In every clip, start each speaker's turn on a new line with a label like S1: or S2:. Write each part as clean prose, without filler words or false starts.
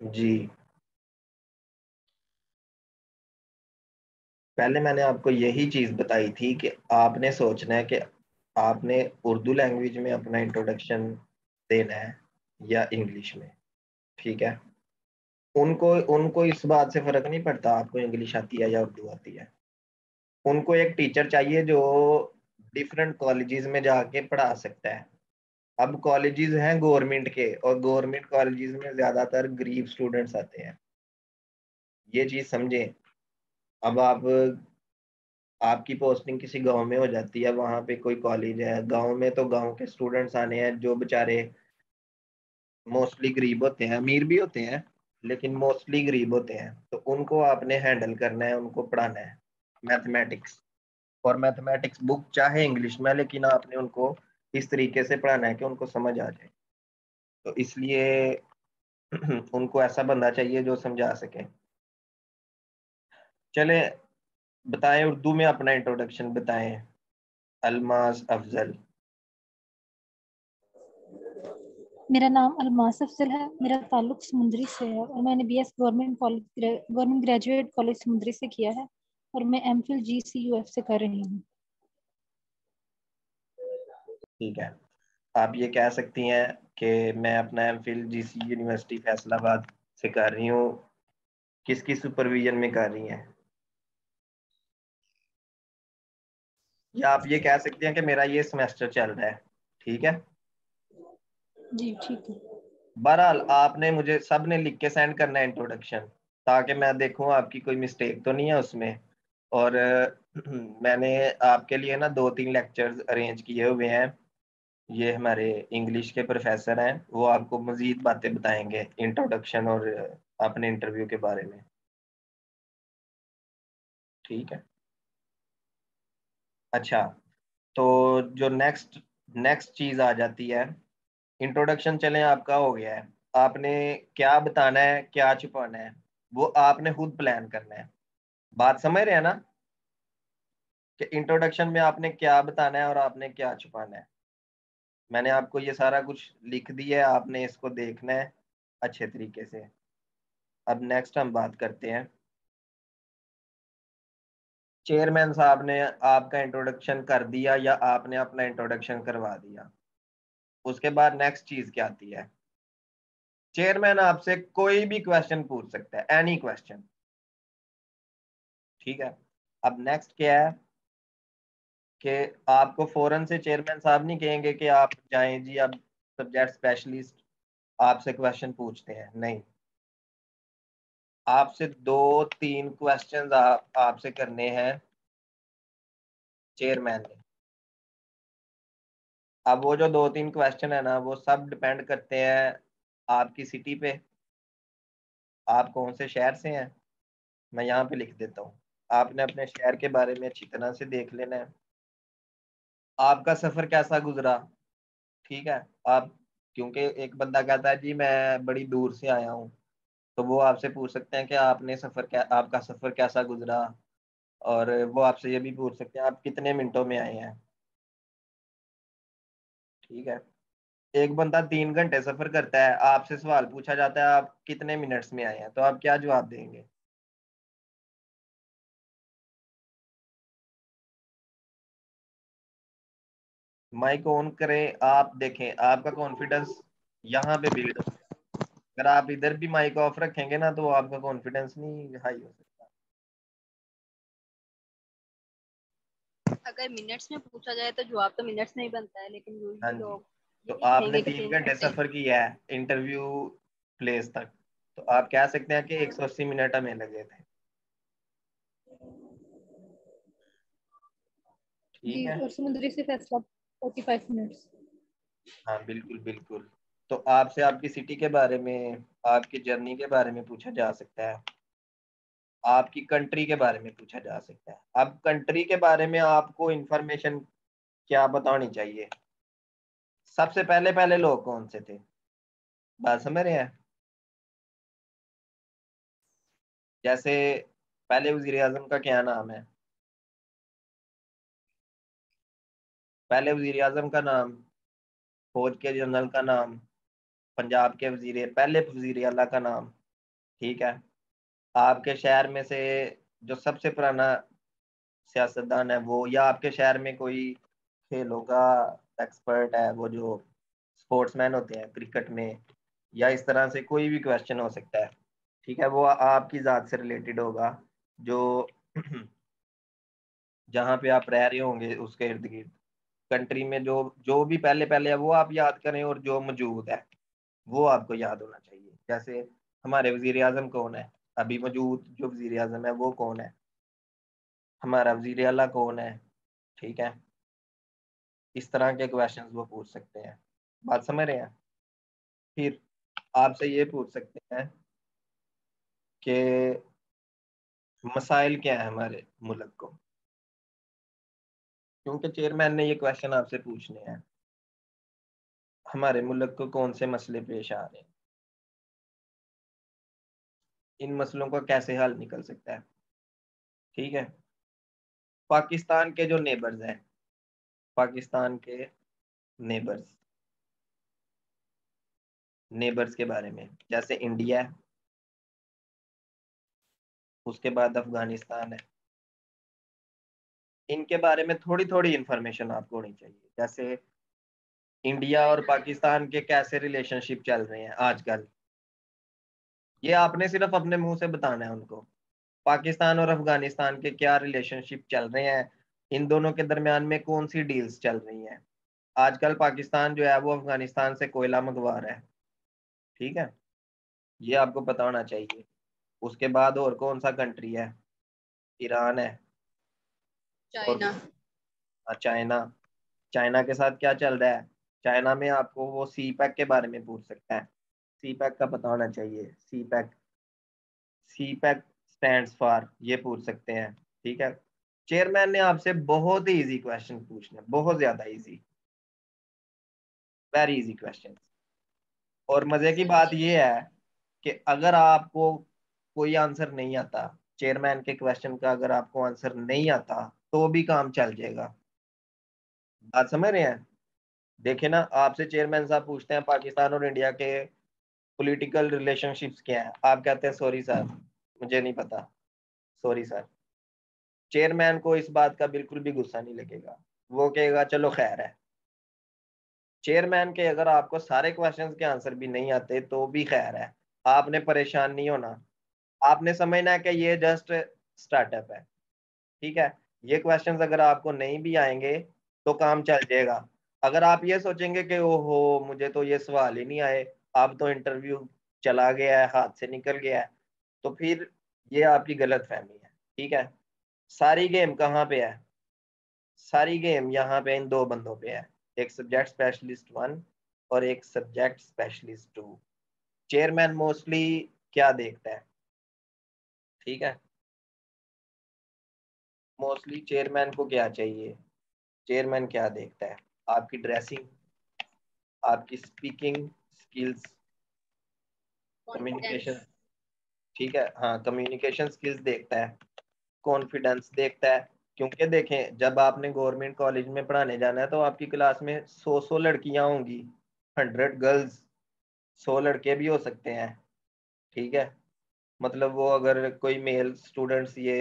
S1: जी, पहले मैंने आपको यही चीज बताई थी कि आपने सोचना है कि आपने उर्दू लैंग्वेज में अपना इंट्रोडक्शन देना है या इंग्लिश में। ठीक है। उनको उनको इस बात से फर्क नहीं पड़ता आपको इंग्लिश आती है या उर्दू आती है। उनको एक टीचर चाहिए जो डिफरेंट कॉलेजेस में जाके पढ़ा सकता है। अब कॉलेजेस हैं गवर्नमेंट के, और गवर्नमेंट कॉलेजेस में ज्यादातर गरीब स्टूडेंट्स आते हैं। ये चीज समझें। अब आपकी पोस्टिंग किसी गांव में हो जाती है, वहां पे कोई कॉलेज है गांव में, तो गांव के स्टूडेंट्स आने हैं जो बेचारे मोस्टली गरीब होते हैं, अमीर भी होते हैं लेकिन मोस्टली गरीब होते हैं। तो उनको आपने हैंडल करना है, उनको पढ़ाना है मैथमेटिक्स। और मैथमेटिक्स बुक चाहे इंग्लिश में, लेकिन आपने उनको इस तरीके से पढ़ाना है कि उनको समझ आ जाए। तो इसलिए उनको ऐसा बंदा चाहिए जो समझा सके। चले, बताएं उर्दू में अपना इंट्रोडक्शन बताएं। अल्मास अफजल।
S2: मेरा नाम अलमास अफजल है। मेरा ताल्लुक समुंदरी से है और मैंने बीएस गवर्नमेंट ग्रेजुएट कॉलेज समुंदरी से किया है और मैं एमफिल GCUF से कर रही हूँ।
S1: ठीक है। आप ये कह सकती हैं कि मैं अपना एमफिल जीसी यूनिवर्सिटी फैसलाबाद से कर रही हूँ। किसकी सुपरविजन में कर रही हैं? या आप ये कह सकते हैं कि मेरा ये सेमेस्टर चल रहा है। ठीक है।
S2: जी ठीक है।
S1: बहरहाल आपने मुझे सब ने लिख के सेंड करना है इंट्रोडक्शन, ताकि मैं देखूं आपकी कोई मिस्टेक तो नहीं है उसमें। और मैंने आपके लिए ना 2-3 लेक्चर्स अरेंज किए हुए हैं। ये हमारे इंग्लिश के प्रोफेसर हैं, वो आपको मजीद बातें बताएंगे इंट्रोडक्शन और अपने इंटरव्यू के बारे में। ठीक है। अच्छा, तो जो नेक्स्ट नेक्स्ट चीज आ जाती है, इंट्रोडक्शन चलें आपका हो गया है। आपने क्या बताना है क्या छुपाना है, वो आपने खुद प्लान करना है। बात समझ रहे हैं ना, कि इंट्रोडक्शन में आपने क्या बताना है और आपने क्या छुपाना है। मैंने आपको ये सारा कुछ लिख दिया है, आपने इसको देखना है अच्छे तरीके से। अब नेक्स्ट हम बात करते हैं, चेयरमैन साहब ने आपका इंट्रोडक्शन कर दिया या आपने अपना इंट्रोडक्शन करवा दिया, उसके बाद नेक्स्ट चीज क्या आती है? चेयरमैन आपसे कोई भी क्वेश्चन पूछ सकता है, एनी क्वेश्चन। ठीक है। अब नेक्स्ट क्या है कि आपको फौरन से चेयरमैन साहब नहीं कहेंगे कि आप जाएं जी, अब सब्जेक्ट स्पेशलिस्ट आपसे क्वेश्चन पूछते हैं, नहीं। आपसे 2-3 क्वेश्चंस आपसे करने हैं चेयरमैन ने। अब वो जो 2-3 क्वेश्चन है ना, वो सब डिपेंड करते हैं आपकी सिटी पे, आप कौन से शहर से हैं। मैं यहाँ पे लिख देता हूँ। आपने अपने शहर के बारे में अच्छी तरह से देख लेना है, आपका सफर कैसा गुजरा। ठीक है। आप, क्योंकि एक बंदा कहता है जी मैं बड़ी दूर से आया हूँ, तो वो आपसे पूछ सकते हैं कि आपका सफर कैसा गुजरा। और वो आपसे ये भी पूछ सकते हैं आप कितने मिनटों में आए हैं। ठीक है। एक बंदा 3 घंटे सफर करता है, आपसे सवाल पूछा जाता है आप कितने मिनट्स में आए हैं, तो आप क्या जवाब देंगे? माइक ऑन करें, आप देखें आपका कॉन्फिडेंस यहाँ पे बिल्ड हो। अगर आप इधर भी माइक ऑफ रखेंगे ना, तो आपका कॉन्फिडेंस नहीं हाई हो सकता।
S3: अगर मिनट्स में पूछा जाए तो जवाब तो मिनट्स में ही बनता है, लेकिन
S1: हाँ
S3: यूजली
S1: जी।
S3: लोग
S1: तो
S3: ये नहीं
S1: आपने
S3: कहेंगे कि
S1: तीन
S3: तीन
S1: घंटे
S3: घंटे
S1: सफर किया है इंटरव्यू प्लेस तक, तो आप कह सकते हैं कि 180 मिनट हमें लगे थे। ठीक
S2: जी,
S1: है।
S2: और समुद्री से फैसला 45 मिनट्स।
S1: हाँ बिल्कुल बिल्कुल। तो आपसे आपकी सिटी के बारे में, आपकी जर्नी के बारे में पूछा जा सकता है, आपकी कंट्री के बारे में पूछा जा सकता है। अब कंट्री के बारे में आपको इंफॉर्मेशन क्या बतानी चाहिए? सबसे पहले पहले लोग कौन से थे, बात समझ रहे हैं? जैसे पहले वजीर आजम का क्या नाम है? पहले वजीर आजम का नाम, फौज के जनरल का नाम, पंजाब के पहले वजीर आला का नाम। ठीक है। आपके शहर में से जो सबसे पुराना सियासतदान है वो, या आपके शहर में कोई खेलों का एक्सपर्ट है, वो जो स्पोर्ट्समैन होते हैं क्रिकेट में, या इस तरह से कोई भी क्वेश्चन हो सकता है। ठीक है, वो आपकी ज़ात से रिलेटेड होगा, जो जहाँ पे आप रह रहे होंगे उसके इर्द गिर्द कंट्री में जो जो भी पहले पहले है वो आप याद करें, और जो मौजूद है वो आपको याद होना चाहिए। जैसे हमारे वजीर आजम कौन है, अभी मौजूद जो वजीर आजम है वो कौन है, हमारा वजीर आला कौन है। ठीक है, इस तरह के क्वेश्चंस वो पूछ सकते हैं। बात समझ रहे हैं। फिर आपसे ये पूछ सकते हैं कि मसाइल क्या है हमारे मुल्क को, क्योंकि चेयरमैन ने ये क्वेश्चन आपसे पूछने हैं, हमारे मुल्क को कौन से मसले पेश आ रहे हैं, इन मसलों का कैसे हल निकल सकता है। ठीक है, पाकिस्तान के जो नेबर्स हैं, पाकिस्तान के नेबर्स नेबर्स के बारे में, जैसे इंडिया है, उसके बाद अफगानिस्तान है, इनके बारे में थोड़ी थोड़ी इंफॉर्मेशन आपको होनी चाहिए। जैसे इंडिया और पाकिस्तान के कैसे रिलेशनशिप चल रहे हैं आजकल, ये आपने सिर्फ अपने मुंह से बताना है उनको। पाकिस्तान और अफगानिस्तान के क्या रिलेशनशिप चल रहे हैं, इन दोनों के दरमियान में कौन सी डील्स चल रही हैं। आजकल पाकिस्तान जो है वो अफगानिस्तान से कोयला मंगवा रहा है। ठीक है, ये आपको पता होना चाहिए। उसके बाद और कौन सा कंट्री है, ईरान है, और
S3: चाइना।
S1: चाइना। चाइना के साथ क्या चल रहा है, चाइना में आपको वो सी पैक के बारे में पूछ सकता है, सी पैक का पता होना चाहिए। सी पैक स्टैंड्स फॉर, ये पूछ सकते हैं। ठीक है, चेयरमैन ने आपसे बहुत ही इजी क्वेश्चन पूछने, बहुत ज्यादा इजी, वेरी इजी क्वेश्चन। और मजे की बात यह है कि अगर आपको कोई आंसर नहीं आता, चेयरमैन के क्वेश्चन का अगर आपको आंसर नहीं आता, तो भी काम चल जाएगा। बात समझ रहे हैं। देखे ना, आपसे चेयरमैन साहब पूछते हैं पाकिस्तान और इंडिया के पॉलिटिकल रिलेशनशिप्स क्या है, आप कहते हैं सॉरी सर मुझे नहीं पता, सॉरी सर। चेयरमैन को इस बात का बिल्कुल भी गुस्सा नहीं लगेगा, वो कहेगा चलो खैर है। चेयरमैन के अगर आपको सारे क्वेश्चंस के आंसर भी नहीं आते तो भी खैर है, आपने परेशान नहीं होना। आपने समझना है कि ये जस्ट स्टार्टअप है। ठीक है, ये क्वेश्चंस अगर आपको नहीं भी आएंगे तो काम चल जाएगा। अगर आप ये सोचेंगे कि ओहो मुझे तो ये सवाल ही नहीं आए, अब तो इंटरव्यू चला गया है, हाथ से निकल गया है, तो फिर ये आपकी गलत फहमी है। ठीक है, सारी गेम कहाँ पे है, सारी गेम यहाँ पे इन दो बंदों पे है, एक सब्जेक्ट स्पेशलिस्ट 1 और एक सब्जेक्ट स्पेशलिस्ट 2। चेयरमैन मोस्टली क्या देखता है, ठीक है, मोस्टली चेयरमैन को क्या चाहिए, चेयरमैन क्या देखता है, आपकी ड्रेसिंग, आपकी स्पीकिंग स्किल्स, कम्युनिकेशन।
S3: कॉन्फिडेंस।
S1: ठीक है, हाँ कम्युनिकेशन स्किल्स देखता है, कॉन्फिडेंस देखता है। क्योंकि देखें, जब आपने गवर्नमेंट कॉलेज में पढ़ाने जाना है तो आपकी क्लास में 100 लड़कियां होंगी, 100 गर्ल्स, 100 लड़के भी हो सकते हैं। ठीक है, मतलब वो अगर कोई मेल स्टूडेंट्स ये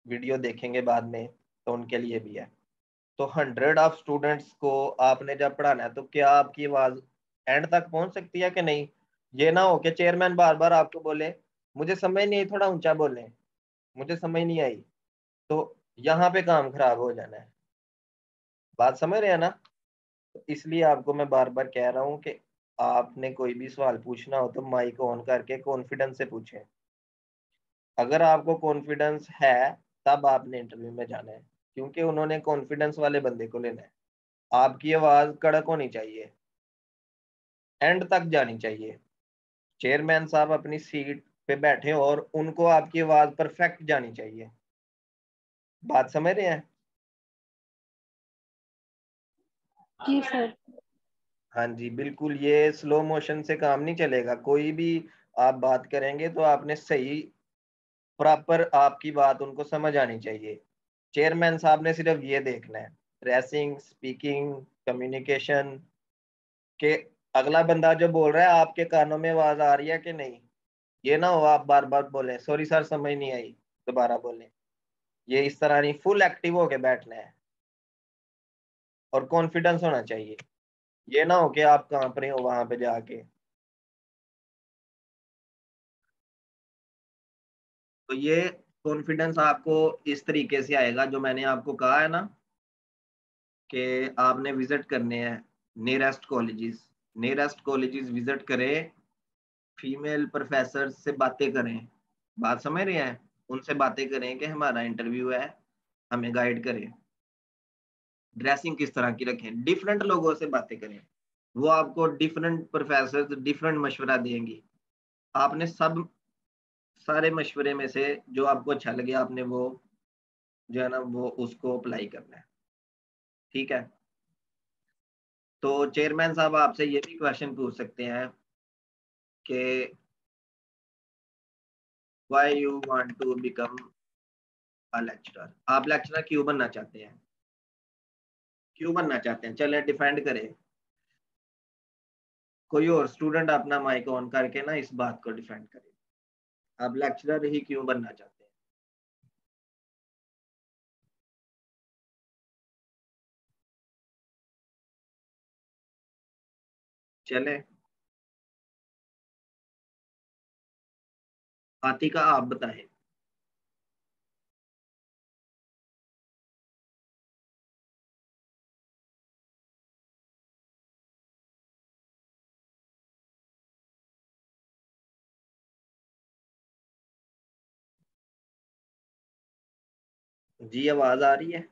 S1: वीडियो देखेंगे बाद में तो उनके लिए भी है। तो 100 ऑफ स्टूडेंट्स को आपने जब पढ़ाना है तो क्या आपकी आवाज एंड तक पहुंच सकती है कि नहीं। ये ना हो कि चेयरमैन बार बार आपको बोले मुझे समझ नहीं आई, थोड़ा ऊंचा बोले, मुझे समझ नहीं आई, तो यहाँ पे काम खराब हो जाना है। बात समझ रहे हैं ना। तो इसलिए आपको मैं बार बार कह रहा हूँ कि आपने कोई भी सवाल पूछना हो तो माइक ऑन करके कॉन्फिडेंस से पूछें। अगर आपको कॉन्फिडेंस है तब आपने इंटरव्यू में जाना है, क्योंकि उन्होंने कॉन्फिडेंस वाले बंदे को लेना है। आपकी आवाज कड़क होनी चाहिए, एंड तक जानी चाहिए। चेयरमैन साहब अपनी सीट पे बैठे हो और उनको आपकी आवाज परफेक्ट जानी चाहिए। बात समझ रहे हैं।
S2: जी सर।
S1: हाँ जी बिल्कुल, ये स्लो मोशन से काम नहीं चलेगा। कोई भी आप बात करेंगे तो आपने सही प्रॉपर आपकी बात उनको समझ आनी चाहिए। चेयरमैन साहब ने सिर्फ ये देखना है, ड्रेसिंग, स्पीकिंग, कम्युनिकेशन, के अगला बंदा जो बोल रहा है आपके कानों में आवाज आ रही है कि नहीं। ये ना हो आप बार बार बोले सॉरी सर समझ नहीं आई, दोबारा बोले। ये इस तरह नहीं, फुल एक्टिव होके बैठना है और कॉन्फिडेंस होना चाहिए। ये ना हो कि आप कहाँ पर हो वहां पे जाके। तो ये कॉन्फिडेंस आपको इस तरीके से आएगा, जो मैंने आपको कहा है ना कि आपने विजिट करने हैं nearest colleges. Nearest colleges visit करें, फीमेल प्रोफेसर से बातें करें, बात समझ रहे हैं, उनसे बातें करें कि हमारा इंटरव्यू है, हमें गाइड करें, ड्रेसिंग किस तरह की रखें, डिफरेंट लोगों से बातें करें। वो आपको डिफरेंट प्रोफेसर डिफरेंट मशवरा देंगी। आपने सब सारे मशवरे में से जो आपको अच्छा लगे आपने वो जो है ना वो उसको अप्लाई करना है। ठीक है, तो चेयरमैन साहब आपसे ये भी क्वेश्चन पूछ सकते हैं कि why you want to become a lecturer. आप लेक्चरर क्यों बनना चाहते हैं, क्यों बनना चाहते हैं, चले डिफेंड करें। कोई और स्टूडेंट अपना माइक ऑन करके ना इस बात को डिफेंड करे, आप लेक्चरर ही क्यों बनना चाहते हैं। चले आतिका आप बताएं। जी आवाज आ रही है।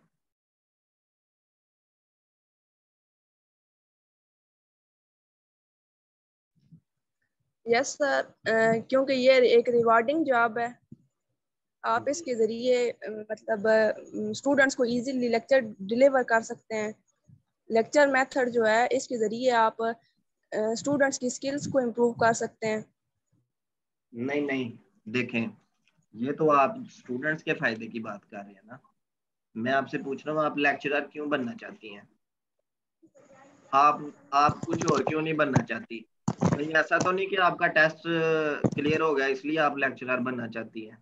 S4: यस सर, क्योंकि ये एक रिवार्डिंग जॉब है। आप इसके ज़रिए मतलब स्टूडेंट्स को इजीली लेक्चर डिलीवर कर सकते हैं। लेक्चर मेथड जो है इसके ज़रिए आप स्टूडेंट्स की स्किल्स को इम्प्रूव कर सकते हैं।
S1: नहीं नहीं, देखें ये तो आप स्टूडेंट्स के फायदे की बात कर रहे हैं ना, मैं आपसे पूछ रहा हूँ आप लेक्चरर क्यों बनना चाहती हैं। आप कुछ और क्यों नहीं बनना चाहती। कहीं ऐसा तो नहीं कि आपका टेस्ट क्लियर हो गया इसलिए आप लेक्चरर बनना चाहती हैं।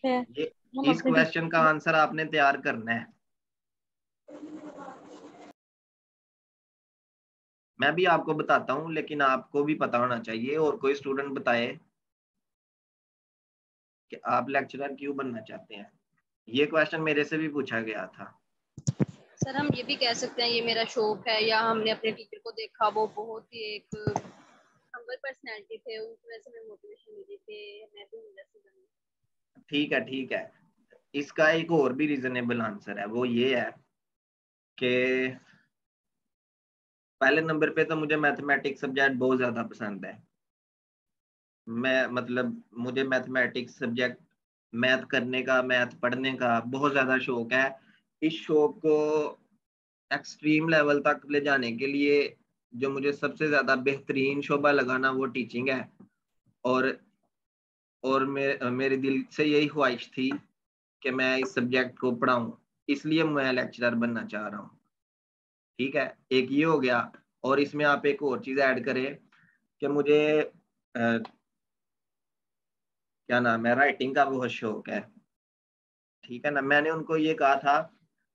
S2: है
S1: ये
S2: हम
S1: इस
S2: अपने
S1: क्वेश्चन का आंसर आपने तैयार करना है। मैं भी आपको बताता हूँ लेकिन आपको भी पता होना चाहिए, और कोई स्टूडेंट बताए कि आप लेक्चरर क्यों बनना चाहते हैं। ये क्वेश्चन मेरे से भी पूछा गया था।
S3: सर हम ये भी कह सकते हैं ये मेरा शौक है, या हमने अपने टीचर को देखा वो बहुत ही एक हम्बल पर्सनैलिटी थे, उनकी वजह से हमें मोटिवेशन मिली थी मैं भी उन जैसे बनूं।
S1: ठीक है ठीक है, इसका एक और भी रीजनेबल आंसर है, वो ये है कि पहले नंबर पे तो मुझे मैथमेटिक्स सब्जेक्ट बहुत ज्यादा पसंद है। मैं मतलब मुझे मैथमेटिक्स सब्जेक्ट, मैथ करने का, मैथ पढ़ने का बहुत ज्यादा शौक है। इस शौक को एक्सट्रीम लेवल तक ले जाने के लिए जो मुझे सबसे ज्यादा बेहतरीन शोबा लगा ना वो टीचिंग है। और मेरे दिल से यही ख्वाहिश थी कि मैं इस सब्जेक्ट को पढ़ाऊं, इसलिए मैं लेक्चरर बनना चाह रहा हूँ। ठीक है, एक ये हो गया, और इसमें आप एक और चीज ऐड करें कि मुझे क्या नाम है, राइटिंग का बहुत शौक है। ठीक है ना, मैंने उनको ये कहा था,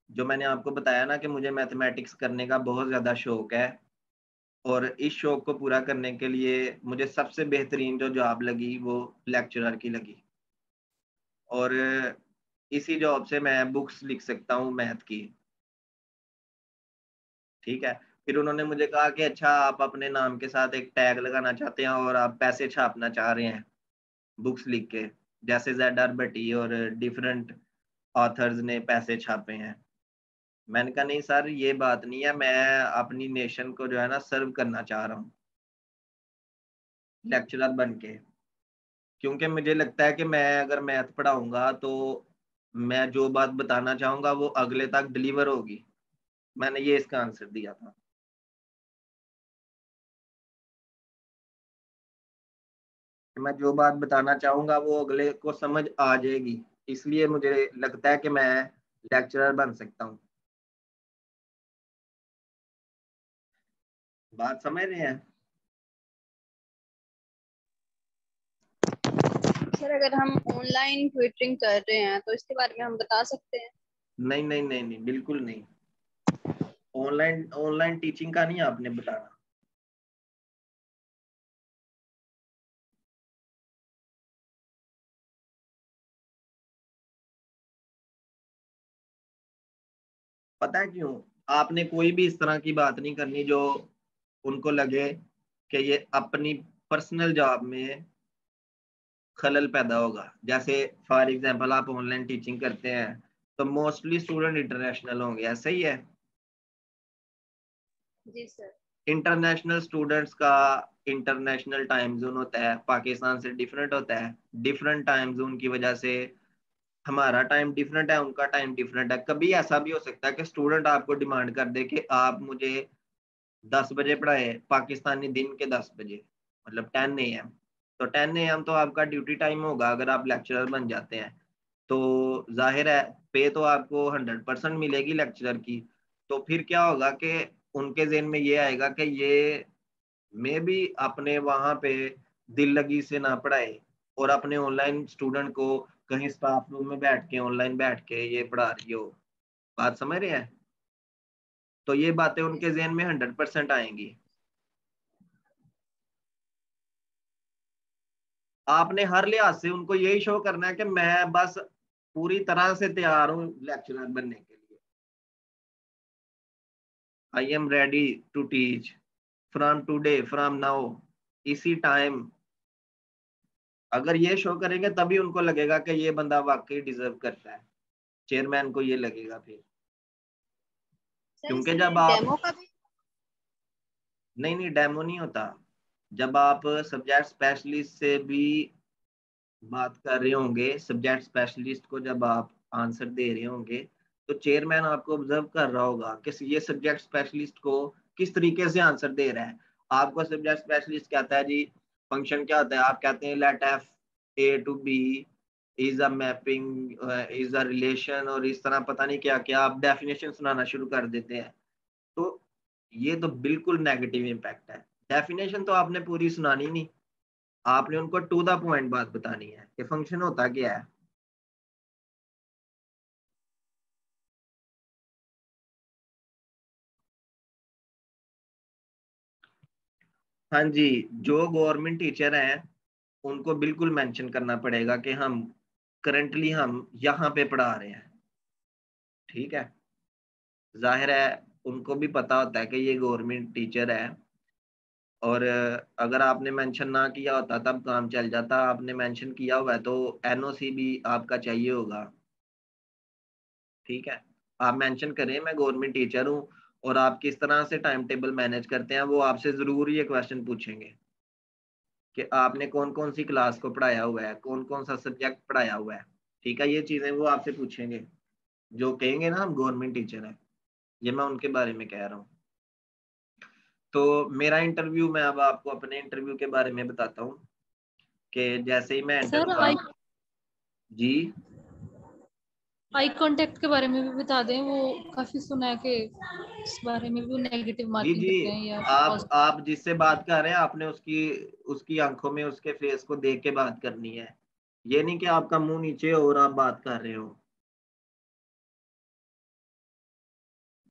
S1: जो मैंने आपको बताया ना कि मुझे मैथमेटिक्स करने का बहुत ज्यादा शौक है, और इस शौक को पूरा करने के लिए मुझे सबसे बेहतरीन जो जॉब लगी वो लेक्चरर की लगी। और इसी जॉब से मैं बुक्स लिख सकता हूँ मैथ की। ठीक है, फिर उन्होंने मुझे कहा कि अच्छा आप अपने नाम के साथ एक टैग लगाना चाहते हैं और आप पैसे छापना चाह रहे हैं बुक्स लिख के, जैसे ZR भट्टी और डिफरेंट ऑथर्स ने पैसे छापे हैं। मैंने कहा नहीं सर ये बात नहीं है, मैं अपनी नेशन को जो है ना सर्व करना चाह रहा हूँ लेक्चरर बन के। क्योंकि मुझे लगता है कि मैं अगर मैथ पढ़ाऊंगा तो मैं जो बात बताना चाहूंगा वो अगले तक डिलीवर होगी। मैंने ये इसका आंसर दिया था। मैं जो बात बताना चाहूंगा वो अगले को समझ आ जाएगी, इसलिए मुझे लगता है कि मैं लेक्चरर बन सकता हूँ। बात समझ रहे हैं?
S3: सर अगर हम ऑनलाइन ट्यूटरिंग कर रहे हैं तो इसके बारे में हम बता सकते हैं?
S1: नहीं नहीं नहीं नहीं, बिल्कुल नहीं। ऑनलाइन ऑनलाइन टीचिंग का नहीं आपने बताना। पता है क्यों? आपने कोई भी इस तरह की बात नहीं करनी जो उनको लगे कि ये अपनी पर्सनल जॉब में खलल पैदा होगा। जैसे फॉर एग्जांपल आप ऑनलाइन टीचिंग करते हैं तो मोस्टली स्टूडेंट इंटरनेशनल होंगे, ऐसा ही है?
S3: जी सर।
S1: इंटरनेशनल स्टूडेंट्स का इंटरनेशनल टाइम जोन होता है, पाकिस्तान से डिफरेंट होता है। डिफरेंट टाइम जोन की वजह से हमारा टाइम डिफरेंट है, उनका टाइम डिफरेंट है। कभी ऐसा भी हो सकता है कि स्टूडेंट आपको डिमांड कर दे कि आप मुझे 10 बजे पढ़ाए, पाकिस्तानी दिन के 10 बजे, मतलब 10 AM। तो 10 AM तो आपका ड्यूटी टाइम होगा अगर आप लेक्चरर बन जाते हैं। तो जाहिर है पे तो आपको 100% मिलेगी लेक्चरर की। तो फिर क्या होगा कि उनके ज़हन में ये आएगा कि ये मैं भी अपने वहां पे दिल लगी से ना पढ़ाए और अपने ऑनलाइन स्टूडेंट को कहीं स्टाफ रूम में बैठ के ऑनलाइन बैठ के ये पढ़ा रही हो। बात समझ रहे हैं? तो ये बातें उनके जहन में 100% आएंगी। आपने हर लिहाज से उनको यही शो करना है कि मैं बस पूरी तरह से तैयार हूँ लेक्चरर बनने के लिए। I am ready to teach from today, from now, इसी टाइम। अगर ये शो करेंगे तभी उनको लगेगा कि ये बंदा वाकई डिजर्व करता है। चेयरमैन को ये लगेगा फिर।
S3: सर
S1: क्योंकि जब
S3: इसमें
S1: आप,
S3: डेमो का भी?
S1: नहीं नहीं डेमो नहीं होता। जब आप सब्जेक्ट स्पेशलिस्ट से भी बात कर रहे होंगे, सब्जेक्ट स्पेशलिस्ट को जब आप आंसर दे रहे होंगे तो चेयरमैन आपको ऑब्जर्व कर रहा होगा कि ये सब्जेक्ट स्पेशलिस्ट को किस तरीके से आंसर दे रहा है। आपको सब्जेक्ट स्पेशलिस्ट कहता है जी फंक्शन क्या होता है, आप कहते हैं let f A to B is a mapping is a relation, और इस तरह पता नहीं क्या क्या आप डेफिनेशन सुनाना शुरू कर देते हैं। तो ये तो बिल्कुल नेगेटिव इम्पैक्ट है। डेफिनेशन तो आपने पूरी सुनानी नहीं, आपने उनको टू द पॉइंट बात बतानी है कि फंक्शन होता क्या है। हाँ जी, जो गवर्नमेंट टीचर हैं उनको बिल्कुल मेंशन करना पड़ेगा कि हम करंटली हम यहाँ पे पढ़ा रहे हैं। ठीक है, जाहिर है उनको भी पता होता है कि ये गवर्नमेंट टीचर है। और अगर आपने मेंशन ना किया होता तब काम चल जाता, आपने मेंशन किया हुआ है तो एनओसी भी आपका चाहिए होगा। ठीक है, आप मेंशन करें मैं गवर्नमेंट टीचर हूँ और आप किस तरह से टाइम टेबल मैनेज करते हैं, वो आपसे जरूर ये क्वेश्चन पूछेंगे कि आपने कौन कौन सी क्लास को पढ़ाया हुआ है, कौन कौन सा सब्जेक्ट पढ़ाया हुआ है। ठीक है, ये चीजें वो आपसे पूछेंगे। जो कहेंगे ना हम गवर्नमेंट टीचर है, ये मैं उनके बारे में कह रहा हूँ। तो मेरा इंटरव्यू, मैं अब आपको अपने इंटरव्यू के बारे में बताता हूँ कि जैसे ही मैं एंटर
S2: सर
S1: हुआ। जी
S2: आई कांटेक्ट के बारे में भी बता दें, वो काफी सुना है कि इस बारे में भी वो नेगेटिव
S1: जी
S2: मार्किंग
S1: जी,
S2: करते हैं या
S1: आप जिससे बात कर रहे हैं आपने उसकी उसकी आंखों में उसके फेस को देख के बात करनी है। ये नहीं कि आपका मुंह नीचे हो और आप बात कर रहे हो।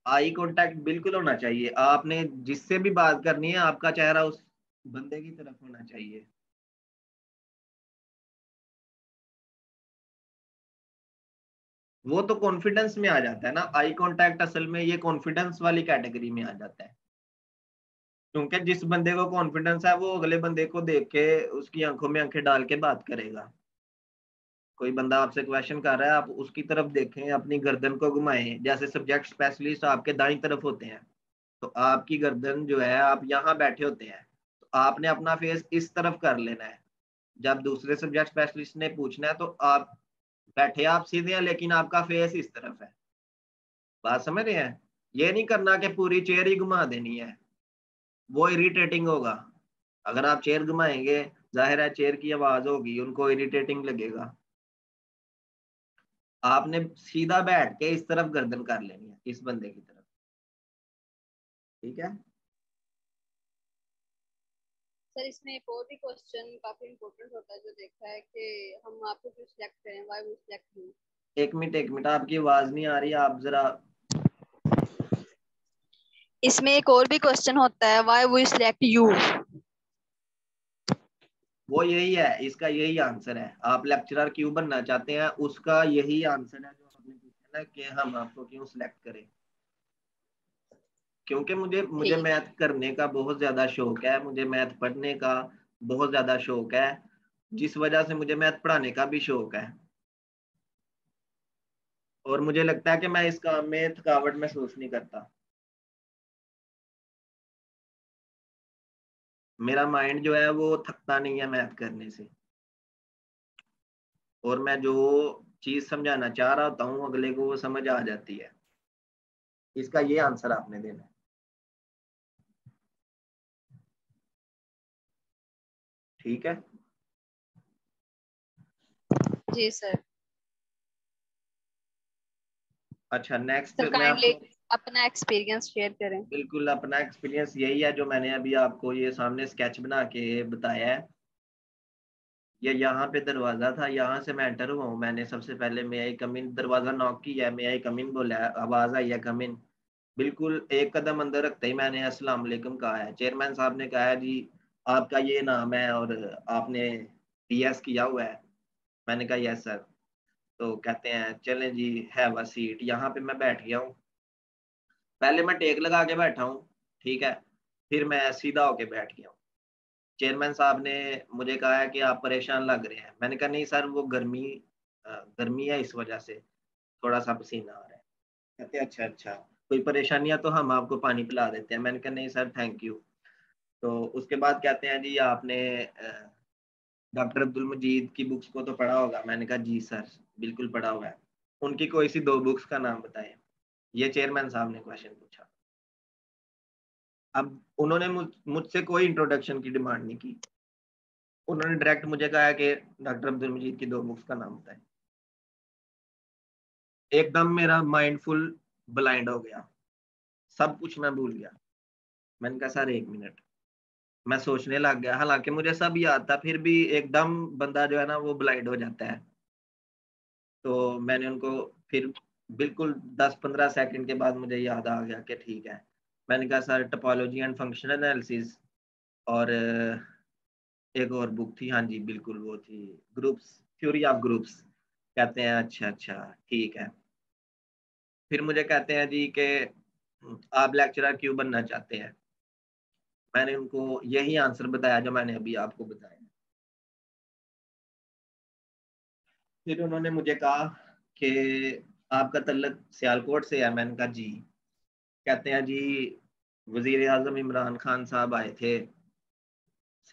S1: आई कांटेक्ट बिल्कुल होना चाहिए। आपने जिससे भी बात करनी है आपका चेहरा उस बंदे की तरफ होना चाहिए। वो तो कॉन्फिडेंस में आ जाता है ना, आई कांटेक्ट असल में ये कॉन्फिडेंस वाली कैटेगरी में आ जाता है। क्योंकि जिस बंदे को कॉन्फिडेंस है वो अगले बंदे को देख के उसकी आंखों में आंखें डाल के बात करेगा। कोई बंदा आपसे क्वेश्चन कर रहा है, आप उसकी तरफ देखें, अपनी गर्दन को घुमाएं। जैसे सब्जेक्ट स्पेशलिस्ट आपके दाईं तरफ होते हैं तो आपकी गर्दन जो है, आप यहाँ बैठे होते हैं तो आपने अपना फेस इस तरफ कर लेना है। जब दूसरे सब्जेक्ट स्पेशलिस्ट ने पूछना है तो आप बैठे आप सीधे हैं लेकिन आपका फेस इस तरफ है। बात समझ रहे हैं? ये नहीं करना कि पूरी चेयर ही घुमा देनी है, वो इरिटेटिंग होगा। अगर आप चेयर घुमाएंगे जाहिर है चेयर की आवाज होगी, उनको इरिटेटिंग लगेगा। आपने सीधा बैठ के इस तरफ गर्दन कर लेनी है, इस बंदे की तरफ। ठीक है,
S3: सर इसमें एक और भी क्वेश्चन काफी इम्पोर्टेंट होता है जो देखा है कि हम आपको क्यों सिलेक्ट करें, व्हाई वी सिलेक्ट यू।
S1: एक मिनट, आपकी आवाज नहीं आ रही, आप जरा।
S3: इसमें एक और भी क्वेश्चन होता है, व्हाई वी सिलेक्ट यू।
S1: वो यही है, इसका यही आंसर है। आप लेक्चरर क्यों बनना चाहते हैं, उसका यही आंसर है जो आपने पूछा ना कि हम आपको क्यों सिलेक्ट करें। क्योंकि मुझे
S3: ठीक।
S1: मैथ करने का बहुत ज्यादा शौक है, मुझे मैथ पढ़ने का बहुत ज्यादा शौक है, जिस वजह से मुझे मैथ पढ़ाने का भी शौक है। और मुझे लगता है कि मैं इस काम में थकावट महसूस नहीं करता। मेरा माइंड जो है वो थकता नहीं है मैथ करने से, और मैं जो चीज समझाना चाह रहा होता हूँ अगले को वो समझ आ जाती है। इसका ये आंसर आपने देना है। ठीक है।
S3: जी सर।
S1: अच्छा, नेक्स्ट
S3: सर
S1: मैं
S3: काइंडली
S1: आपको
S3: अपना एक्सपीरियंस शेयर करें।
S1: बिल्कुल अपना एक्सपीरियंस यही है जो मैंने अभी आपको ये सामने स्केच बना के बताया है। ये यहाँ पे दरवाजा था, यहाँ से मैं एंटर हुआ हूँ। मैंने सबसे पहले मे आई कम इन, दरवाजा नॉक किया है, मे आई कम इन बोला है, आवाज आई है कम इन। बिल्कुल एक कदम अंदर रखते ही मैंने अस्सलाम वालेकुम कहा है। चेयरमैन साहब ने कहा है जी आपका ये नाम है और आपने बीएस किया हुआ है। मैंने कहा यस सर। तो कहते हैं चलें जी हैव अ सीट। यहाँ पे मैं बैठ गया हूँ। पहले मैं टेक लगा के बैठा हूँ, ठीक है, फिर मैं सीधा होके बैठ गया हूँ। चेयरमैन साहब ने मुझे कहा है कि आप परेशान लग रहे हैं। मैंने कहा नहीं सर, वो गर्मी है इस वजह से थोड़ा सा पसीना आ रहा है। कहते हैं अच्छा अच्छा, कोई परेशानी है तो हम आपको पानी पिला देते हैं। मैंने कहा नहीं सर थैंक यू। तो उसके बाद कहते हैं जी आपने डॉक्टर अब्दुल मजीद की बुक्स को तो पढ़ा होगा। मैंने कहा जी सर बिल्कुल पढ़ा हुआ है। उनकी कोई सी 2 बुक्स का नाम बताएं। ये चेयरमैन साहब ने क्वेश्चन पूछा। अब उन्होंने मुझसे कोई इंट्रोडक्शन की डिमांड नहीं की। उन्होंने डायरेक्ट मुझे कहा कि डॉक्टर अब्दुल मजीद की 2 बुक्स का नाम बताएं। एकदम मेरा माइंड फुल ब्लाइंड हो गया, सब कुछ मैं भूल गया। मैंने कहा सर 1 मिनट। मैं सोचने लग गया, हालांकि मुझे सब याद था, फिर भी एकदम बंदा जो है ना वो ब्लाइंड हो जाता है। तो मैंने उनको फिर बिल्कुल 10-15 सेकंड के बाद मुझे याद आ गया कि ठीक है। मैंने कहा sir topology and functional analysis, और एक और बुक थी, हाँ जी बिल्कुल वो थी ग्रुप्स, थ्योरी ऑफ ग्रुप्स। कहते हैं अच्छा अच्छा ठीक है। फिर मुझे कहते हैं जी कि आप लेक्चरर क्यों बनना चाहते हैं। मैंने उनको यही आंसर बताया जो मैंने अभी आपको बताया। फिर उन्होंने मुझे कहा कि आपका तल्लक सियालकोट से है। मैंने कहा जी। कहते हैं जी वजीर आजम इमरान खान साहब आए थे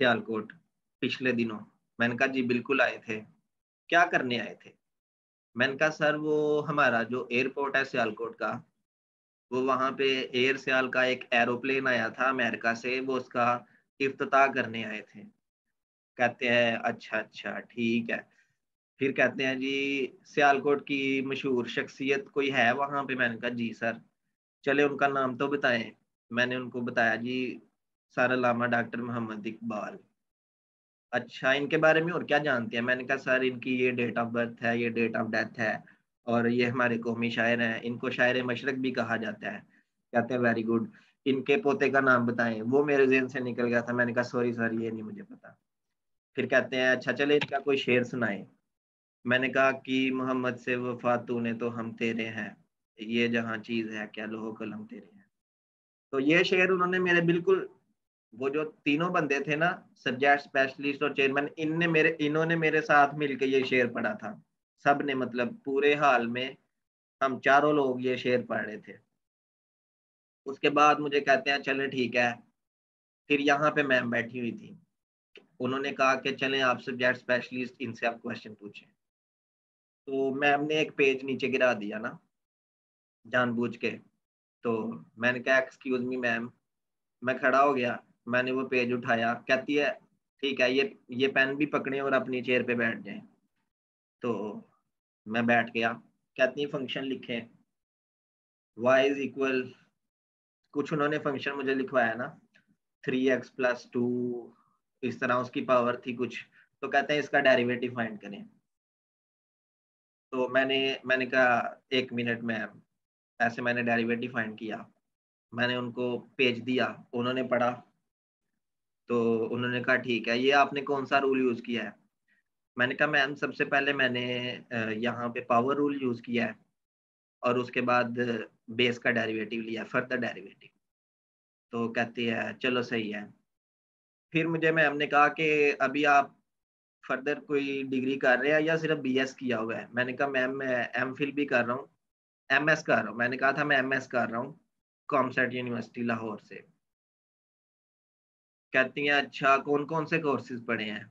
S1: सियालकोट पिछले दिनों। मैंने कहा जी बिल्कुल आए थे। क्या करने आए थे। मैंने कहा सर वो हमारा जो एयरपोर्ट है सियालकोट का, वो वहाँ पे एयर सियाल का एक एरोप्लेन आया था अमेरिका से, वो उसका इफ्तिताह करने आए थे। कहते हैं अच्छा अच्छा ठीक है। फिर कहते हैं जी सियालकोट की मशहूर शख्सियत कोई है वहाँ पे। मैंने कहा जी सर। चले उनका नाम तो बताएं। मैंने उनको बताया जी सर अल्लामा डॉक्टर मोहम्मद इकबाल। अच्छा इनके बारे में और क्या जानते हैं। मैंने कहा सर इनकी ये डेट ऑफ बर्थ है, ये डेट ऑफ डेथ है, और ये हमारे कौमी शायर हैं, इनको शायर मशरक भी कहा जाता है। कहते हैं वेरी गुड। इनके पोते का नाम बताएं। वो मेरे ज़हन से निकल गया था। मैंने कहा सॉरी सर ये नहीं मुझे पता। फिर कहते हैं अच्छा चले इनका कोई शेर सुनाए। मैंने कहा कि मोहम्मद से वफा तूने तो हम तेरे हैं, ये जहाँ चीज है क्या लोहो कलम तेरे हैं। तो ये शेर उन्होंने मेरे बिल्कुल, वो जो तीनों बंदे थे ना, सब्जेक्ट स्पेशलिस्ट और चेयरमैन, इन्होंने मेरे साथ मिलके ये शेर पढ़ा था। सब ने, मतलब पूरे हाल में हम चारों लोग ये शेर पढ़ रहे थे। उसके बाद मुझे कहते हैं चले ठीक है। फिर यहाँ पे मैम बैठी हुई थी। उन्होंने कहा कि चलें आप सब्जेक्ट स्पेशलिस्ट, इनसे आप क्वेश्चन पूछें। तो मैम ने एक पेज नीचे गिरा दिया ना जानबूझ के। तो मैंने कहा एक्सक्यूज मी मैम। मैं खड़ा हो गया, मैंने वो पेज उठाया। कहती है ठीक है ये पेन भी पकड़े और अपनी चेयर पे बैठ जाएं। तो मैं बैठ गया। कहती है फंक्शन लिखें। y इज इक्वल, कुछ उन्होंने फंक्शन मुझे लिखवाया ना, 3x + 2 इस तरह उसकी पावर थी कुछ, तो कहते हैं इसका डेरिवेटिव फाइंड करें। तो मैंने कहा 1 मिनट में, ऐसे मैंने डेरिवेटिव फाइंड किया, मैंने उनको पेज दिया, उन्होंने पढ़ा, तो उन्होंने कहा ठीक है, ये आपने कौन सा रूल यूज किया है? मैंने कहा मैम सबसे पहले मैंने यहाँ पे पावर रूल यूज किया है और उसके बाद बेस का डेरिवेटिव लिया, फर्दर डेरिवेटिव। तो कहती है चलो सही है। फिर मुझे मैम ने कहा कि अभी आप फर्दर कोई डिग्री कर रहे हैं या सिर्फ बीएस किया हुआ है? मैंने कहा मैम मैं एमफिल भी कर रहा हूँ, एमएस कर रहा हूँ। मैंने कहा था मैं एमएस कर रहा हूँ कॉमसेट यूनिवर्सिटी लाहौर से। कहती हैं अच्छा कौन कौन से कोर्सेज पढ़े हैं?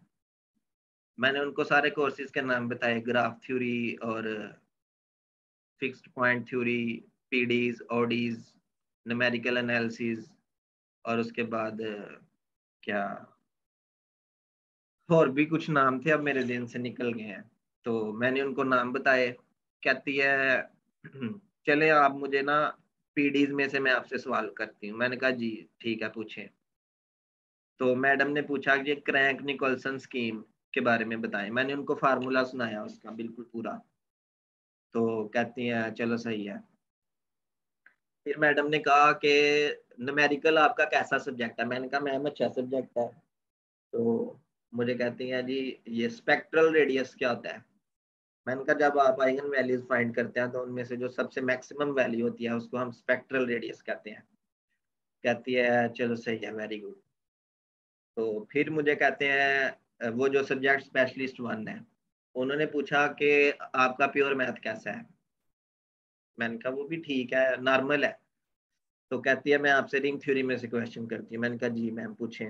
S1: मैंने उनको सारे कोर्सेज के नाम बताए, ग्राफ थ्योरी और fixed point theory, PDEs, ODEs, numerical analysis, और उसके बाद क्या और भी कुछ नाम थे, अब मेरे दिन से निकल गए हैं। तो मैंने उनको नाम बताए। कहती है चले आप मुझे ना पीडीज में से मैं आपसे सवाल करती हूँ। मैंने कहा जी ठीक है पूछें। तो मैडम ने पूछा कि क्रैंक निकोल्सन स्कीम के बारे में बताएं। मैंने उनको फार्मूला सुनाया उसका बिल्कुल पूरा। तो कहती हैं चलो सही है। फिर मैडम ने कहा कि न्यूमेरिकल आपका कैसा सब्जेक्ट है? मैंने कहा मैम अच्छा सब्जेक्ट है। तो मुझे कहती हैं जी ये स्पेक्ट्रल रेडियस क्या होता है? मैंने कहा जब आप आइगन वैल्यूज फाइंड करते हैं तो उनमें से जो सबसे मैक्सिमम वैल्यू होती है उसको हम स्पेक्ट्रल रेडियस कहते हैं। कहती है चलो सही है, वेरी गुड। तो फिर मुझे कहते हैं वो जो सब्जेक्ट स्पेशलिस्ट 1 है, उन्होंने पूछा कि आपका प्योर मैथ कैसा है? मैंने कहा वो भी ठीक है, नॉर्मल है। तो कहती है मैं आपसे रिंग थ्योरी में से क्वेश्चन करती हूँ। मैंने कहा जी मैम पूछें।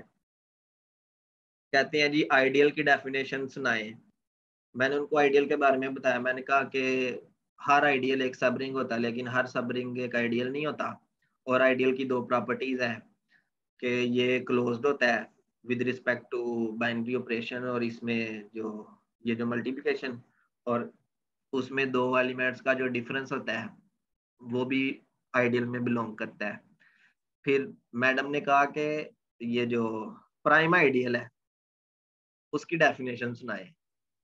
S1: कहते हैं जी आइडियल की डेफिनेशन सुनाए। मैंने उनको आइडियल के बारे में बताया। मैंने कहा कि हर आइडियल एक सब रिंग होता है, लेकिन हर सब रिंग एक आइडियल नहीं होता। और आइडियल की 2 प्रॉपर्टीज हैं कि ये क्लोज्ड होता है with respect to binary operation, और इसमें जो ये जो मल्टीप्लिकेशन, और उसमें 2 एलिमेंट्स का जो डिफरेंस होता है वो भी आइडियल में बिलोंग करता है। फिर मैडम ने कहा कि ये जो प्राइम आइडियल है उसकी डेफिनेशन सुनाए।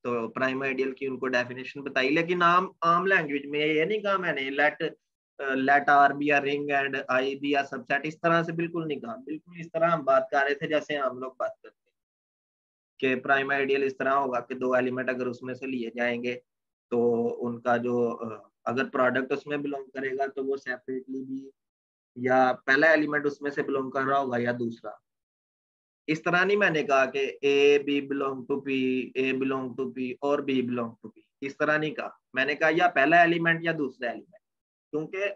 S1: तो प्राइम आइडियल की उनको डेफिनेशन बताई, लेकिन आम लैंग्वेज में ये नहीं कहा मैंने let R be a ring and I be a subset, इस तरह से बिल्कुल नहीं कहा। बिल्कुल इस तरह हम बात कर रहे थे जैसे हम लोग बात करते हैं कि प्राइम आइडियल इस तरह होगा कि 2 एलिमेंट अगर उसमें से लिए जाएंगे तो उनका जो अगर प्रोडक्ट उसमें बिलोंग करेगा तो वो सेपरेटली भी, या पहला एलिमेंट उसमें से बिलोंग कर रहा होगा या दूसरा। इस तरह नहीं मैंने कहा कि A B belong to P, A belong to P और बी बिलोंग टू पी, इस तरह नहीं कहा। मैंने कहा या पहला एलिमेंट या दूसरा एलिमेंट, क्योंकि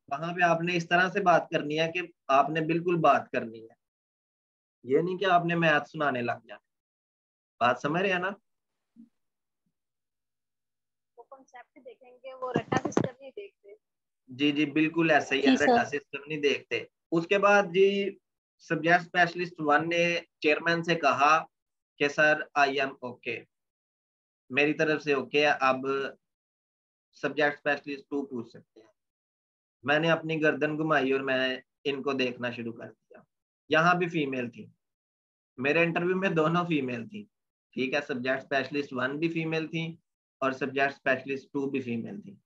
S1: वहां पे आपने इस तरह से बात करनी है कि आपने बिल्कुल बात करनी है, ये नहीं कि आपने मैथ सुनाने लग जाना। बात समझ रहे हैं ना?
S3: वो कॉन्सेप्ट देखेंगे, वो रट्टा सिस्टम नहीं देखते।
S1: जी जी बिल्कुल ऐसे ही है,
S2: जी सर।
S1: रट्टा सिस्टम नहीं देखते। उसके बाद जी सब्जेक्ट स्पेशलिस्ट 1 ने चेयरमैन से कहा कि सर आई एम ओके, मेरी तरफ से ओके है, अब सब्जेक्ट स्पेशलिस्ट 2 पूछ सकते हैं। मैंने अपनी गर्दन घुमाई और मैं इनको देखना शुरू कर दिया। यहाँ भी फीमेल थी, मेरे इंटरव्यू में दोनों फीमेल थी। ठीक है, सब्जेक्ट स्पेशलिस्ट 1 भी फीमेल थी और सब्जेक्ट स्पेशलिस्ट 2 भी फीमेल थी।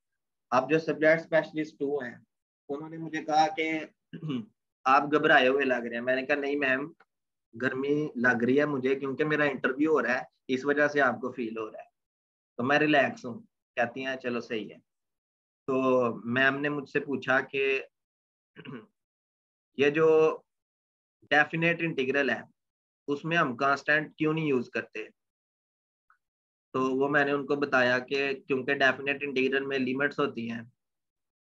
S1: अब जो सब्जेक्ट स्पेशलिस्ट 2 हैं उन्होंने मुझे कहा कि आप घबराए हुए लग रहे हैं। मैंने कहा नहीं मैम, गर्मी लग रही है मुझे क्योंकि मेरा इंटरव्यू हो रहा है, इस वजह से आपको फील हो रहा है, तो मैं रिलैक्स हूँ। कहती हैं चलो सही है। तो मैम ने मुझसे पूछा कि ये जो डेफिनेट इंटीग्रल है उसमें हम कांस्टेंट क्यों नहीं यूज करते? तो वो मैंने उनको बताया कि क्योंकि डेफिनेट इंटीग्रल में लिमिट्स होती हैं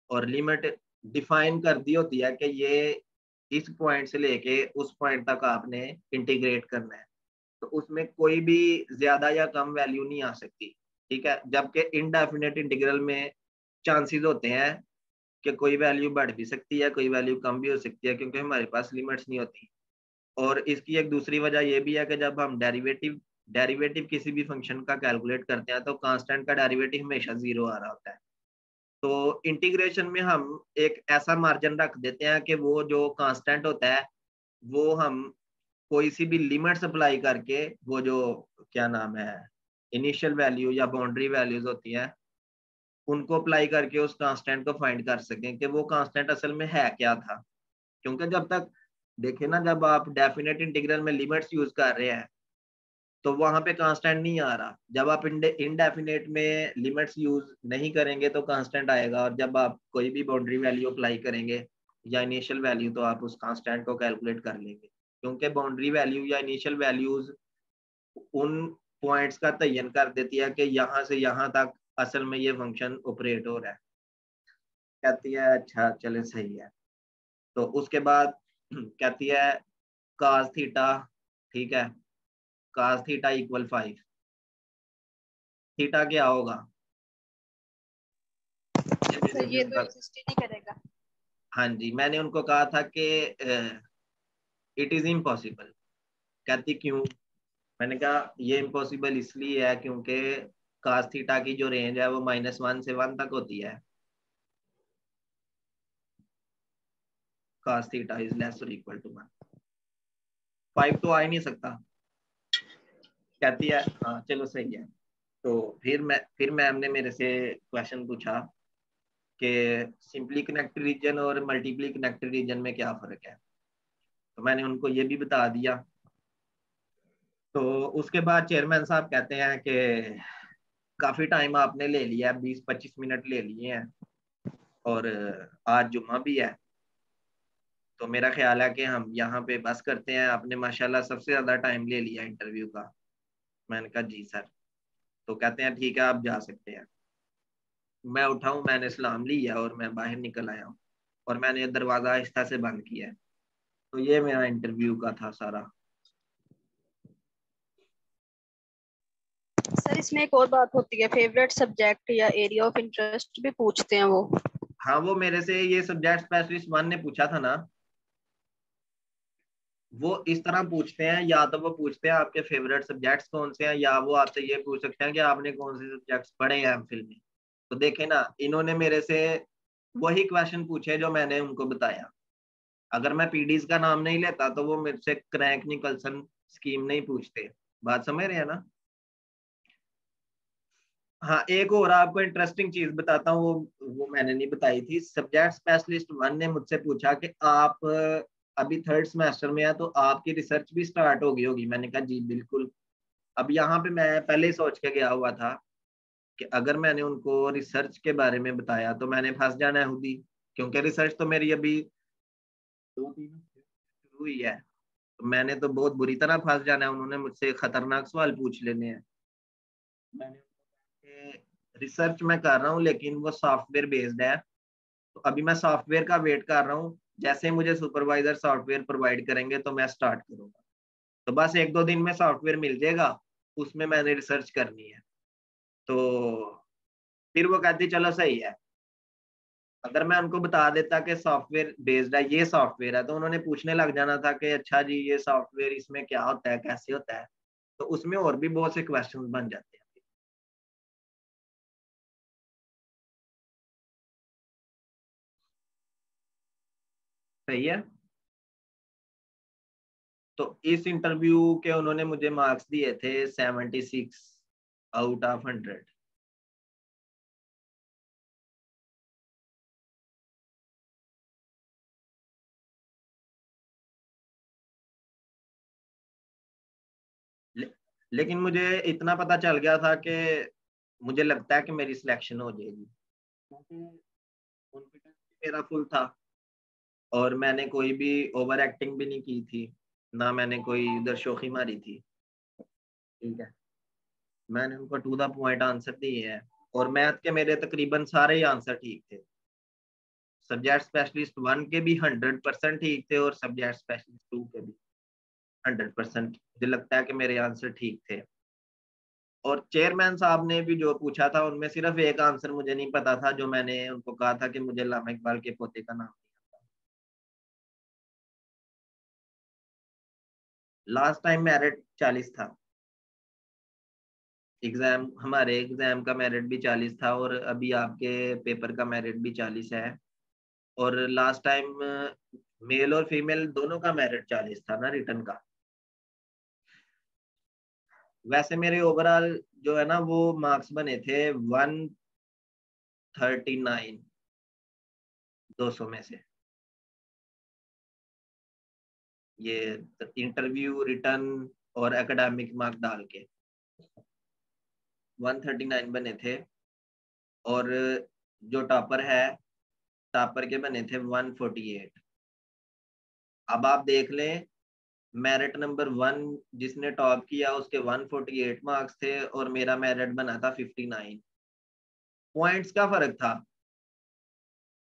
S1: और लिमिट डिफाइन कर दी होती है कि ये इस पॉइंट से लेके उस पॉइंट तक आपने इंटीग्रेट करना है, तो उसमें कोई भी ज्यादा या कम वैल्यू नहीं आ सकती। ठीक है, जबकि इनडेफिनेट इंटीग्रल में चांसेस होते हैं कि कोई वैल्यू बढ़ भी सकती है, कोई वैल्यू कम भी हो सकती है, क्योंकि हमारे पास लिमिट्स नहीं होती। और इसकी एक दूसरी वजह यह भी है कि जब हम डेरिवेटिव किसी भी फंक्शन का कैलकुलेट करते हैं तो कांस्टेंट का डेरिवेटिव हमेशा 0 आ रहा होता है। तो इंटीग्रेशन में हम एक ऐसा मार्जिन रख देते हैं कि वो जो कांस्टेंट होता है वो हम कोई सी भी लिमिट्स अप्लाई करके वो जो क्या नाम है इनिशियल वैल्यू या बाउंड्री वैल्यूज होती हैं उनको अप्लाई करके उस कांस्टेंट को फाइंड कर सकें कि वो कांस्टेंट असल में है क्या था। क्योंकि जब तक देखे ना, जब आप डेफिनेट इंटीग्रल में लिमिट्स यूज कर रहे हैं तो वहां पे कांस्टेंट नहीं आ रहा। जब आप इनडेफिनेट में लिमिट्स यूज नहीं करेंगे तो कांस्टेंट आएगा, और जब आप कोई भी बाउंड्री वैल्यू अप्लाई करेंगे या इनिशियल वैल्यू तो आप उस कांस्टेंट को कैलकुलेट कर लेंगे। क्योंकि बाउंड्री वैल्यू या इनिशियल वैल्यूज उन पॉइंट्स का तयन कर देती है कि यहाँ से यहाँ तक असल में ये फंक्शन ऑपरेट हो रहा है। कहती है अच्छा चले सही है। तो उसके बाद कहती है cos थीटा, ठीक है, cos थीटा इक्वल 5। थीटा क्या होगा?
S3: सर ये तो एग्जिस्ट ही नहीं करेगा।
S1: हाँ जी, मैंने उनको कहा था कि इट इज इम्पॉसिबल। कहती क्यों? मैंने कहा ये इम्पॉसिबल इसलिए है क्योंकि cos थीटा की जो रेंज है वो -1 से 1 तक होती है। cos थीटा इज लेस और इक्वल टू 1। 5 तो आ ही नहीं सकता। कहती है हाँ चलो सही है। तो फिर मैम ने मेरे से क्वेश्चन पूछा कि सिंपली कनेक्टेड रीजन और मल्टीपली कनेक्टेड रीजन में क्या फर्क है। तो मैंने उनको ये भी बता दिया। तो उसके बाद चेयरमैन साहब कहते हैं कि काफी टाइम आपने ले लिया है, 20-25 मिनट ले लिए हैं, और आज जुम्मा भी है, तो मेरा ख्याल है कि हम यहाँ पे बस करते हैं। आपने माशाल्लाह सबसे ज्यादा टाइम ले लिया इंटरव्यू का। मैंने कहा जी सर। तो कहते हैं ठीक है आप जा सकते हैं। मैं उठाऊं, मैंने सलाम लिया और मैं बाहर निकल आया हूँ, और मैंने दरवाजा आहिस्ता से बंद किया है। तो ये मेरा इंटरव्यू का था सारा।
S3: सर इसमें एक और बात होती है, फेवरेट सब्जेक्ट या एरिया ऑफ इंटरेस्ट भी पूछते हैं वो।
S1: हाँ, वो मेरे से ये सब्जेक्ट स्पेशलिस्ट 1 ने पूछा था ना, वो इस तरह पूछते हैं। या तो वो पूछते हैं आपके फेवरेट सब्जेक्ट्स कौन से हैं, या वो आपसे ये पूछ सकते हैं कि आपने कौन से सब्जेक्ट्स पढ़े हैं एमफिल में। तो देखे ना, इन्होंने मेरे से वही क्वेश्चन पूछे जो मैंने उनको बताया। अगर मैं पीडीज का नाम नहीं लेता तो वो मेरे से क्रैंक निकलसन स्कीम नहीं पूछते। बात समझ रहे हैं ना? हाँ, एक और आपको इंटरेस्टिंग चीज बताता हूँ, वो मैंने नहीं बताई थी। सब्जेक्ट स्पेशलिस्ट 1 ने मुझसे पूछा कि आप अभी 3rd सेमेस्टर में है तो आपकी रिसर्च भी स्टार्ट हो गई होगी। मैंने कहा जी बिल्कुल। अब यहाँ पे मैं पहले ही सोच के गया हुआ था कि अगर मैंने उनको रिसर्च के बारे में बताया तो मैंने फंस जाना है खुद ही, क्योंकि रिसर्च तो मेरी अभी 2-3 शुरू हुई है। तो मैंने तो बहुत बुरी तरह फंस जाना है। उन्होंने मुझसे खतरनाक सवाल पूछ लेने हैं। मैंने रिसर्च मैं कर रहा हूँ लेकिन वो सॉफ्टवेयर बेस्ड है, तो अभी मैं सॉफ्टवेयर का वेट कर रहा हूँ। जैसे ही मुझे सुपरवाइजर सॉफ्टवेयर प्रोवाइड करेंगे तो मैं स्टार्ट करूंगा। तो बस 1-2 दिन में सॉफ्टवेयर मिल जाएगा, उसमें मैंने रिसर्च करनी है। तो फिर वो कहती चलो सही है। अगर मैं उनको बता देता कि सॉफ्टवेयर बेस्ड है, ये सॉफ्टवेयर है, तो उन्होंने पूछने लग जाना था कि अच्छा जी ये सॉफ्टवेयर इसमें क्या होता है, कैसे होता है। तो उसमें और भी बहुत से क्वेश्चन बन जाते हैं। सही है। तो इस इंटरव्यू के उन्होंने मुझे मार्क्स दिए थे 76 आउट ऑफ 100। लेकिन मुझे इतना पता चल गया था कि मुझे लगता है कि मेरी सिलेक्शन हो जाएगी, क्योंकि कॉन्फिडेंस मेरा फुल था, और मैंने कोई भी ओवर एक्टिंग भी नहीं की थी, ना मैंने कोई इधर शोखी मारी थी। ठीक है, मैंने उनको टू द पॉइंट आंसर दिए हैं, और मैथ के मेरे तकरीबन सारे ही आंसर ठीक थे। सब्जेक्ट स्पेशलिस्ट 1 के भी 100% ठीक थे, और सब्जेक्ट स्पेशलिस्ट 2 के भी 100%। मुझे लगता है कि मेरे आंसर ठीक थे। और चेयरमैन साहब ने भी जो पूछा था उनमें सिर्फ एक आंसर मुझे नहीं पता था, जो मैंने उनको कहा था कि मुझे अल्लामा इकबाल के पोते का नाम नहीं आता। लास्ट टाइम मेरिट 40 था। हमारे एग्जाम का मेरिट भी 40 था, और अभी आपके पेपर का मेरिट भी 40 है। और लास्ट टाइम मेल और फीमेल दोनों का मेरिट 40 था ना, रिटर्न का। वैसे मेरे ओवरऑल जो है ना वो मार्क्स बने थे 139 200 में से। ये इंटरव्यू, रिटर्न और एकेडमिक मार्क डाल के 139 बने थे। और जो टॉपर है, टॉपर के बने थे 148। अब आप देख लें, मेरिट नंबर 1 जिसने टॉप किया उसके 148 मार्क्स थे और मेरा मेरिट बना था 59। पॉइंट्स का फर्क था।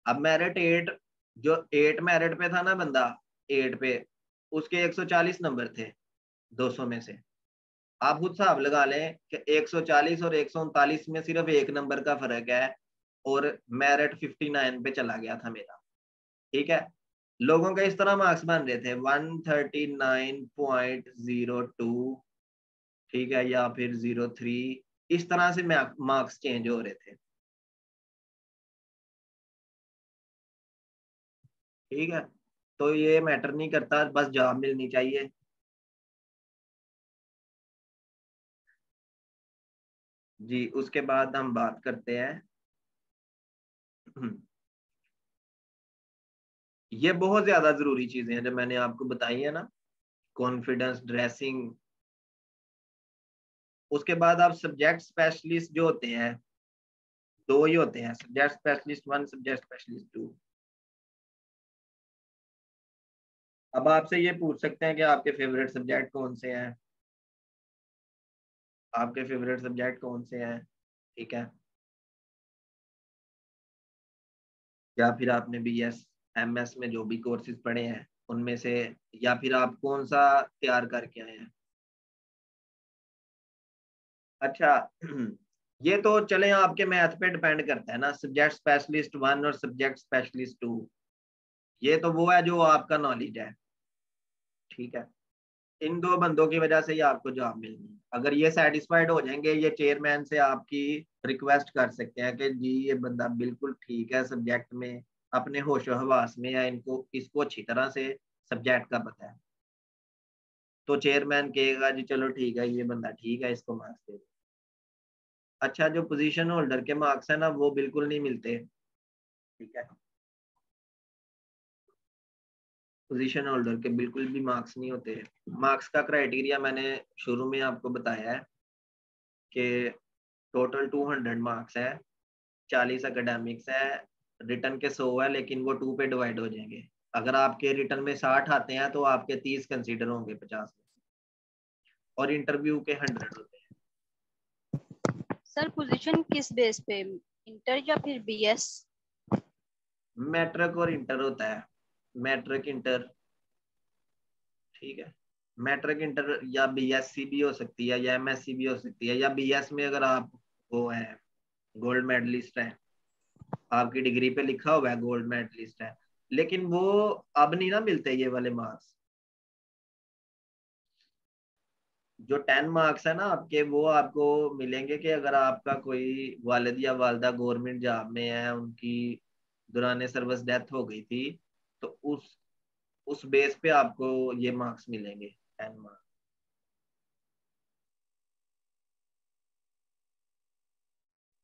S1: अब मेरिट 8, जो 8 मेरिट पे था ना बंदा, 8 पे उसके 140 नंबर थे 200 में से। आप खुद हिसाब लगा लें कि 140 और 139 में सिर्फ 1 नंबर का फर्क है और मेरिट 59 पे चला गया था मेरा। ठीक है, लोगों का इस तरह मार्क्स बन रहे थे 139.02, ठीक है, या फिर 03, इस तरह से मार्क्स चेंज हो रहे थे। ठीक है, तो ये मैटर नहीं करता, बस जॉब मिलनी चाहिए। जी, उसके बाद हम बात करते हैं ये बहुत ज्यादा जरूरी चीजें हैं जो मैंने आपको बताई है ना, कॉन्फिडेंस, ड्रेसिंग। उसके बाद आप सब्जेक्ट स्पेशलिस्ट जो होते हैं, 2 ही होते हैं, सब्जेक्ट स्पेशलिस्ट 1, सब्जेक्ट स्पेशलिस्ट 2। अब आपसे ये पूछ सकते हैं कि आपके फेवरेट सब्जेक्ट कौन से हैं, आपके फेवरेट सब्जेक्ट कौन से हैं, ठीक है, या फिर आपने BS MS में जो भी कोर्सेज पढ़े हैं उनमें से, या फिर आप कौन सा तैयार करके आए हैं। अच्छा ये तो चले आपके मैथ पे डिपेंड करता है ना, सब्जेक्ट स्पेशलिस्ट 1 और सब्जेक्ट स्पेशलिस्ट 2, ये तो वो है जो आपका नॉलेज है। ठीक है, इन 2 बंदों की वजह से ही आपको जॉब मिलनी है। अगर ये सेटिस्फाइड हो जाएंगे, ये चेयरमैन से आपकी रिक्वेस्ट कर सकते हैं कि जी ये बंदा बिल्कुल ठीक है सब्जेक्ट में, अपने होशो हवास में, या इनको इसको अच्छी तरह से सब्जेक्ट का पता है, तो चेयरमैन कहेगा जी चलो ठीक है, ये बंदा ठीक है, इसको मार्क्स दे दो। अच्छा, जो पोजीशन होल्डर के मार्क्स है ना वो बिल्कुल नहीं मिलते। ठीक है, पोजीशन होल्डर के बिल्कुल भी मार्क्स नहीं होते। मार्क्स का क्राइटेरिया मैंने शुरू में आपको बताया है कि टोटल 200 मार्क्स है, 40 एकेडमिक्स है, रिटर्न के 100 है, लेकिन वो 2 पे डिवाइड हो जाएंगे। अगर आपके रिटर्न में 60 आते हैं तो आपके 30 कंसीडर होंगे 50 में, और इंटरव्यू के 100 होते हैं।
S3: सर पोजीशन किस बेस पे, इंटर या फिर BS?
S1: मैट्रिक और इंटर होता है, मैट्रिक इंटर। ठीक है, मैट्रिक इंटर या BSc भी हो सकती है, या MSc भी हो सकती है, या BS में अगर आप वो है गोल्ड मेडलिस्ट है, आपकी डिग्री पे लिखा हुआ है गोल्ड मेडलिस्ट है, लेकिन वो अब नहीं ना मिलते ये वाले मार्क्स। जो 10 मार्क्स है ना आपके, वो आपको मिलेंगे कि अगर आपका कोई वालिद या वालदा गवर्नमेंट जॉब में है, उनकी दौरान सर्विस डेथ हो गई थी, तो उस बेस पे आपको ये मार्क्स मिलेंगे, 10 मार्क्स।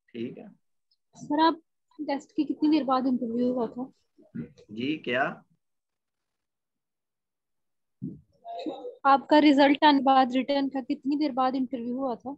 S1: ठीक है
S2: सर आप टेस्ट की कितनी देर बाद इंटरव्यू हुआ था?
S1: जी, क्या
S2: आपका रिजल्ट आने बाद रिटर्न का कितनी देर बाद इंटरव्यू हुआ था?